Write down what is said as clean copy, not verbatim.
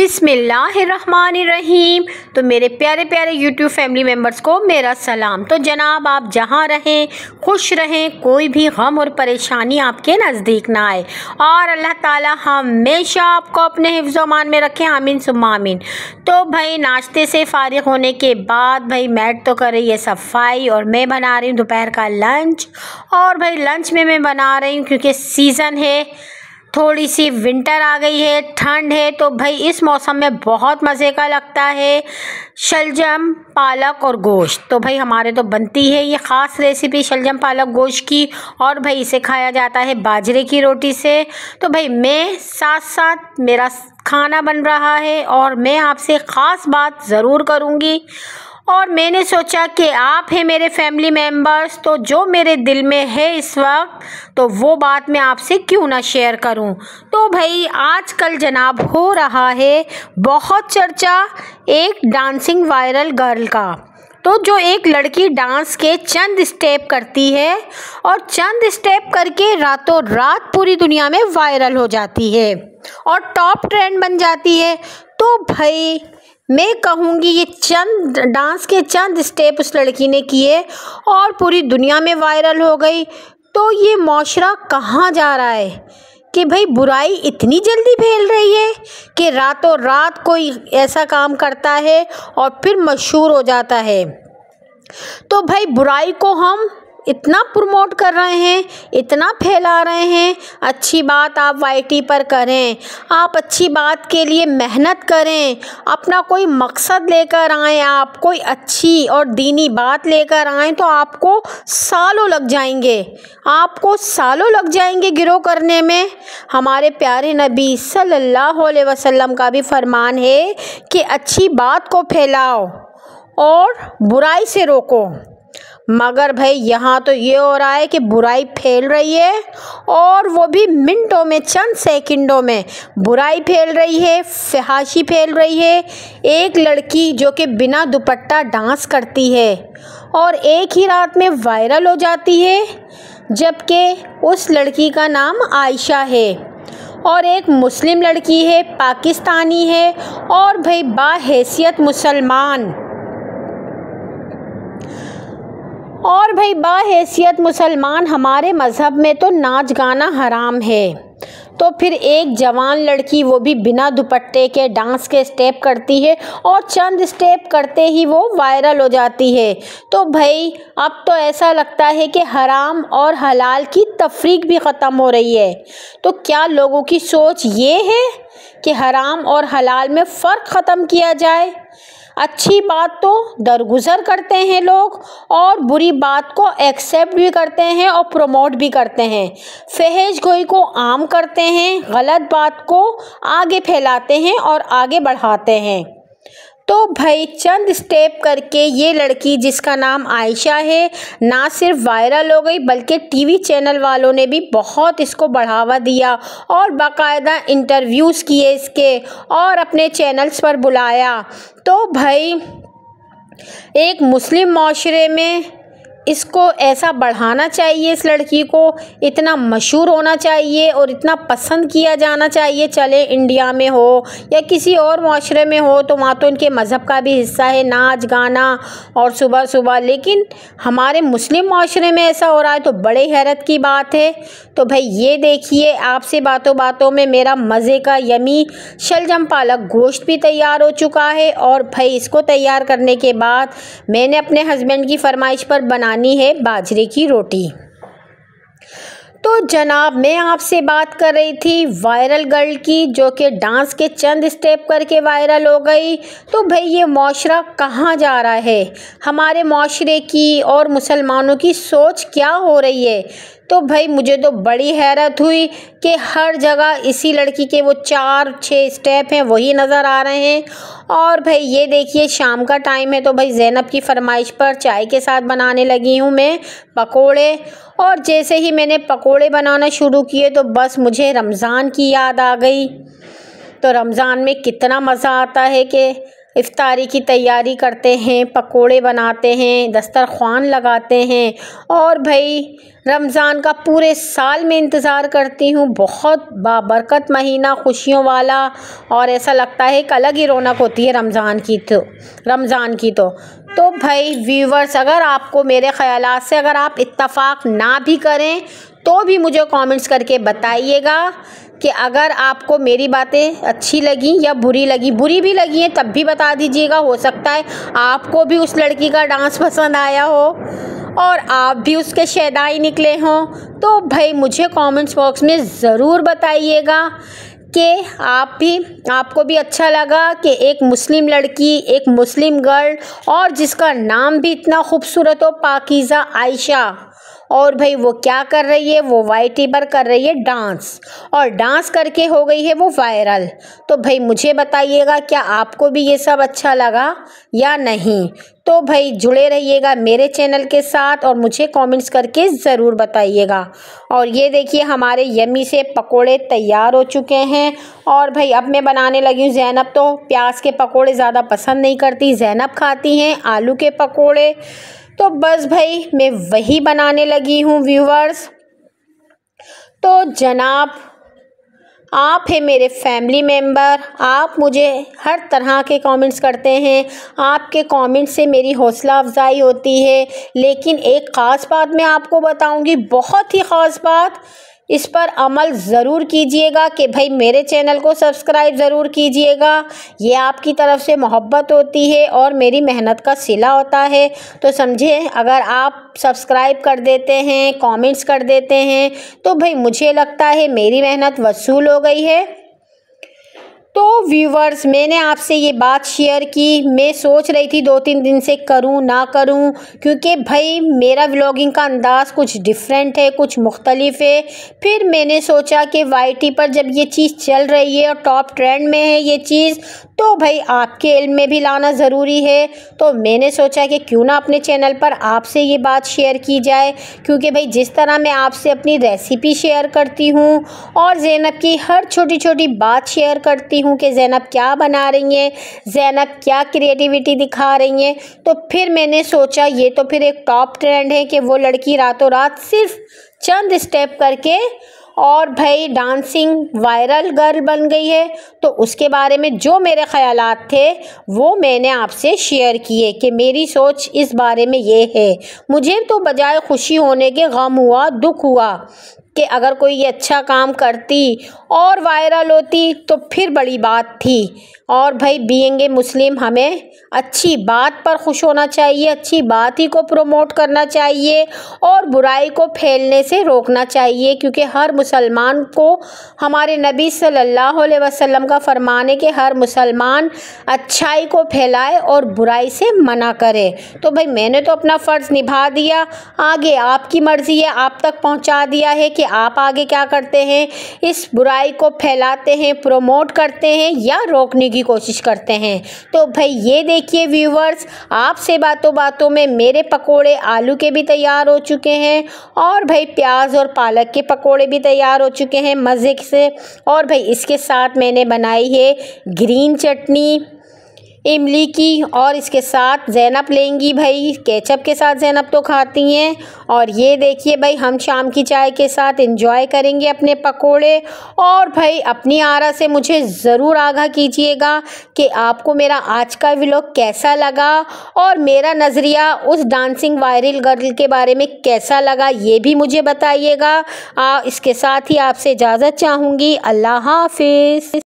बिस्मिल्लाहिर्रहमानिर्रहीम। तो मेरे प्यारे प्यारे यूट्यूब फैमिली मेम्बर्स को मेरा सलाम। तो जनाब, आप जहाँ रहें खुश रहें, कोई भी गम और परेशानी आपके नज़दीक ना आए और अल्लाह ताला हमेशा आपको अपने हिफ्ज़ व अमान में रखें, आमीन सुम्मा आमीन। तो भाई नाश्ते से फ़ारिग होने के बाद भाई मैट तो कर रही है सफाई और मैं बना रही हूँ दोपहर का लंच। और भाई लंच में मैं बना रही हूँ क्योंकि सीज़न है, थोड़ी सी विंटर आ गई है, ठंड है, तो भाई इस मौसम में बहुत मज़े का लगता है शलजम पालक और गोश्त। तो भाई हमारे तो बनती है ये ख़ास रेसिपी शलजम पालक गोश्त की, और भाई इसे खाया जाता है बाजरे की रोटी से। तो भाई मैं साथ साथ मेरा खाना बन रहा है और मैं आपसे ख़ास बात ज़रूर करूँगी, और मैंने सोचा कि आप हैं मेरे फैमिली मेम्बर्स, तो जो मेरे दिल में है इस वक्त तो वो बात मैं आपसे क्यों ना शेयर करूं। तो भाई आजकल जनाब हो रहा है बहुत चर्चा एक डांसिंग वायरल गर्ल का। तो जो एक लड़की डांस के चंद स्टेप करती है और चंद स्टेप करके रातों रात पूरी दुनिया में वायरल हो जाती है और टॉप ट्रेंड बन जाती है। तो भाई मैं कहूँगी ये चंद डांस के चंद स्टेप उस लड़की ने किए और पूरी दुनिया में वायरल हो गई। तो ये माशरा कहाँ जा रहा है कि भाई बुराई इतनी जल्दी फैल रही है कि रातों रात कोई ऐसा काम करता है और फिर मशहूर हो जाता है। तो भाई बुराई को हम इतना प्रमोट कर रहे हैं, इतना फैला रहे हैं। अच्छी बात आप वाईटी पर करें, आप अच्छी बात के लिए मेहनत करें, अपना कोई मकसद लेकर आएँ, आप कोई अच्छी और दीनी बात लेकर आएँ तो आपको सालों लग जाएंगे, आपको सालों लग जाएंगे गिरो करने में। हमारे प्यारे नबी सल्लल्लाहु अलैहि वसल्लम का भी फरमान है कि अच्छी बात को फैलाओ और बुराई से रोको। मगर भाई यहाँ तो ये हो रहा है कि बुराई फैल रही है और वो भी मिनटों में, चंद सेकंडों में बुराई फैल रही है, फहाशी फैल रही है। एक लड़की जो कि बिना दुपट्टा डांस करती है और एक ही रात में वायरल हो जाती है, जबकि उस लड़की का नाम आयशा है और एक मुस्लिम लड़की है, पाकिस्तानी है और भाई बाहैसियत मुसलमान, और भाई बाहैसियत मुसलमान हमारे मज़हब में तो नाच गाना हराम है। तो फिर एक जवान लड़की वो भी बिना दुपट्टे के डांस के स्टेप करती है और चंद स्टेप करते ही वो वायरल हो जाती है। तो भाई अब तो ऐसा लगता है कि हराम और हलाल की तफरीक भी ख़त्म हो रही है। तो क्या लोगों की सोच ये है कि हराम और हलाल में फ़र्क ख़त्म किया जाए? अच्छी बात तो दरगुजर करते हैं लोग और बुरी बात को एक्सेप्ट भी करते हैं और प्रमोट भी करते हैं, फहश गोई को आम करते हैं, गलत बात को आगे फैलाते हैं और आगे बढ़ाते हैं। तो भाई चंद स्टेप करके ये लड़की जिसका नाम आयशा है ना सिर्फ वायरल हो गई बल्कि टीवी चैनल वालों ने भी बहुत इसको बढ़ावा दिया और बाकायदा इंटरव्यूज़ किए इसके और अपने चैनल्स पर बुलाया। तो भाई एक मुस्लिम माशरे में इसको ऐसा बढ़ाना चाहिए, इस लड़की को इतना मशहूर होना चाहिए और इतना पसंद किया जाना चाहिए। चले इंडिया में हो या किसी और माशरे में हो तो वहाँ तो इनके मज़हब का भी हिस्सा है नाच गाना और सुबह सुबह, लेकिन हमारे मुस्लिम माशरे में ऐसा हो रहा है तो बड़े हैरत की बात है। तो भाई ये देखिए, आपसे बातों बातों में मेरा मज़े का यमी शलजम पालक गोश्त भी तैयार हो चुका है। और भाई इसको तैयार करने के बाद मैंने अपने हस्बैंड की फरमाइश पर बनानी है बाजरे की रोटी। तो जनाब मैं आपसे बात कर रही थी वायरल गर्ल की जो कि डांस के चंद स्टेप करके वायरल हो गई। तो भाई ये माशरा कहाँ जा रहा है, हमारे माशरे की और मुसलमानों की सोच क्या हो रही है? तो भाई मुझे तो बड़ी हैरत हुई कि हर जगह इसी लड़की के वो 4-6 स्टेप हैं वही नज़र आ रहे हैं। और भाई ये देखिए शाम का टाइम है तो भाई ज़ैनब की फरमाइश पर चाय के साथ बनाने लगी हूँ मैं पकोड़े। और जैसे ही मैंने पकोड़े बनाना शुरू किए तो बस मुझे रमज़ान की याद आ गई। तो रमज़ान में कितना मज़ा आता है कि इफ्तारी की तैयारी करते हैं, पकोड़े बनाते हैं, दस्तरख्वान लगाते हैं और भाई रमज़ान का पूरे साल में इंतज़ार करती हूँ। बहुत बाबरकत महीना, खुशियों वाला, और ऐसा लगता है एक अलग ही रौनक होती है रमज़ान की तो भाई व्यूवर्स, अगर आपको मेरे ख़यालात से अगर आप इत्तफ़ाक़ ना भी करें तो भी मुझे कमेंट्स करके बताइएगा कि अगर आपको मेरी बातें अच्छी लगी या बुरी भी लगी हैं तब भी बता दीजिएगा। हो सकता है आपको भी उस लड़की का डांस पसंद आया हो और आप भी उसके शैदाई निकले हों, तो भाई मुझे कमेंट्स बॉक्स में ज़रूर बताइएगा कि आपको भी अच्छा लगा कि एक मुस्लिम लड़की, एक मुस्लिम गर्ल, और जिसका नाम भी इतना खूबसूरत हो, पाकीज़ा आयशा, और भाई वो क्या कर रही है, वो YT पर कर रही है डांस, और डांस करके हो गई है वो वायरल। तो भाई मुझे बताइएगा क्या आपको भी ये सब अच्छा लगा या नहीं। तो भाई जुड़े रहिएगा मेरे चैनल के साथ और मुझे कमेंट्स करके ज़रूर बताइएगा। और ये देखिए हमारे यम्मी से पकोड़े तैयार हो चुके हैं। और भाई अब मैं बनाने लगी हूँ, ज़ैनब तो प्याज के पकोड़े ज़्यादा पसंद नहीं करती, ज़ैनब खाती हैं आलू के पकोड़े। तो बस भाई मैं वही बनाने लगी हूँ व्यूवर्स। तो जनाब, आप हैं मेरे फैमिली मेम्बर, आप मुझे हर तरह के कमेंट्स करते हैं, आपके कमेंट से मेरी हौसला अफजाई होती है। लेकिन एक ख़ास बात मैं आपको बताऊंगी, बहुत ही ख़ास बात, इस पर अमल ज़रूर कीजिएगा कि भाई मेरे चैनल को सब्सक्राइब ज़रूर कीजिएगा। ये आपकी तरफ से मोहब्बत होती है और मेरी मेहनत का सिला होता है। तो समझे, अगर आप सब्सक्राइब कर देते हैं, कमेंट्स कर देते हैं, तो भाई मुझे लगता है मेरी मेहनत वसूल हो गई है। तो व्यूवर्स, मैंने आपसे ये बात शेयर की। मैं सोच रही थी 2-3 दिन से करूं ना करूं, क्योंकि भाई मेरा व्लॉगिंग का अंदाज़ कुछ डिफरेंट है, कुछ मुख्तलिफ है। फिर मैंने सोचा कि YT पर जब ये चीज़ चल रही है और टॉप ट्रेंड में है ये चीज़, तो भाई आपके इल्म में भी लाना ज़रूरी है। तो मैंने सोचा कि क्यों ना अपने चैनल पर आपसे ये बात शेयर की जाए, क्योंकि भाई जिस तरह मैं आपसे अपनी रेसिपी शेयर करती हूँ और ज़ैनब की हर छोटी छोटी बात शेयर करती हूँ कि ज़ैनब क्या बना रही हैं, ज़ैनब क्या क्रिएटिविटी दिखा रही हैं, तो फिर मैंने सोचा ये तो फिर एक टॉप ट्रेंड है कि वो लड़की रातों रात सिर्फ चंद स्टेप करके और भाई डांसिंग वायरल गर्ल बन गई है। तो उसके बारे में जो मेरे ख़यालात थे वो मैंने आपसे शेयर किए कि मेरी सोच इस बारे में ये है। मुझे तो बजाय खुशी होने के गम हुआ, दुख हुआ कि अगर कोई ये अच्छा काम करती और वायरल होती तो फिर बड़ी बात थी। और भाई बीइंग ए मुस्लिम हमें अच्छी बात पर खुश होना चाहिए, अच्छी बात ही को प्रमोट करना चाहिए और बुराई को फैलने से रोकना चाहिए, क्योंकि हर मुसलमान को हमारे नबी सल्लल्लाहु अलैहि वसल्लम का फरमान है कि हर मुसलमान अच्छाई को फैलाए और बुराई से मना करे। तो भाई मैंने तो अपना फ़र्ज़ निभा दिया, आगे आपकी मर्ज़ी है, आप तक पहुंचा दिया है कि आप आगे क्या करते हैं, इस बुराई को फैलाते हैं, प्रमोट करते हैं या रोकने की कोशिश करते हैं। तो भाई ये देखिए व्यूवर्स, आपसे बातों बातों में मेरे पकोड़े आलू के भी तैयार हो चुके हैं और भाई प्याज और पालक के पकोड़े भी तैयार हो चुके हैं मज़े से। और भाई इसके साथ मैंने बनाई है ग्रीन चटनी इमली की, और इसके साथ ज़ैनब लेंगी भाई केचप के साथ, ज़ैनब तो खाती हैं। और ये देखिए भाई हम शाम की चाय के साथ एंजॉय करेंगे अपने पकोड़े। और भाई अपनी आरा से मुझे ज़रूर आगाह कीजिएगा कि आपको मेरा आज का व्लॉग कैसा लगा और मेरा नज़रिया उस डांसिंग वायरल गर्ल के बारे में कैसा लगा, ये भी मुझे बताइएगा। इसके साथ ही आपसे इजाज़त चाहूँगी। अल्लाह हाफिज़।